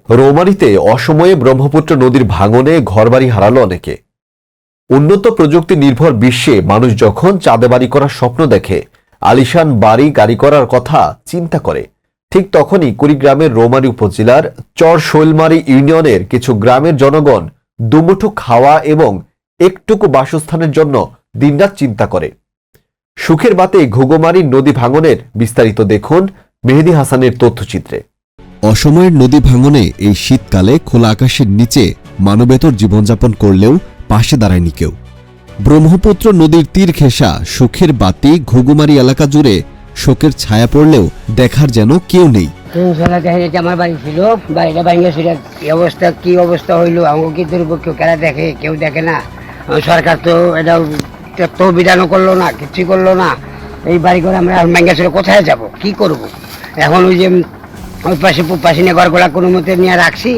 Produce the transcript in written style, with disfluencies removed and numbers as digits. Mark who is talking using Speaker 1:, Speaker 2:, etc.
Speaker 1: রৌমারীতে অসময়ে ব্রহ্মপুত্র নদীর ভাঙনে ঘরবাড়ি হারালো অনেকে। উন্নত প্রযুক্তি নির্ভর বিশ্বে মানুষ যখন চাঁদে বাড়ি করার স্বপ্ন দেখে, আলিশান বাড়ি গাড়ি করার কথা চিন্তা করে, ঠিক তখনই কুড়িগ্রামের রৌমারী উপজেলার চর শৈলমারী ইউনিয়নের কিছু গ্রামের জনগণ দুমুঠো খাওয়া এবং একটুকু বাসস্থানের জন্য দিনরাত চিন্তা করে। সুখের বাতে ঘুঘুমারী নদী ভাঙনের বিস্তারিত দেখুন মেহেদী হাসানের তথ্যচিত্রে।
Speaker 2: অসময়ের নদী ভাঙনে এই শীতকালে খোলা আকাশের নিচে মানবেতর জীবনযাপন করলেও পাশে দাঁড়ায়নি কেউ। ব্রহ্মপুত্র নদীর তীর ঘেঁষা সুখের বাতি ঘুঘুমারী এলাকা জুড়ে শোকের ছায়া পড়লেও দেখার যেন কেউ নেই।
Speaker 3: আমার বাড়ি ছিল, বাড়িটা ভাঙে কি অবস্থা হইলো, আমাকে কি দুর্ভিক্ষ কেরা দেখে, কেউ দেখে না। সরকার তো এটা বিধানও করলো না, কিছুই করলো না। এই বাড়ি করে আমরা ভাঙ্গা ছিল, কোথায় যাব, কি করব। এখন ওই যে ওই পাশে নিয়ে ঘরগুলা কোনো মতে নিয়ে রাখছি,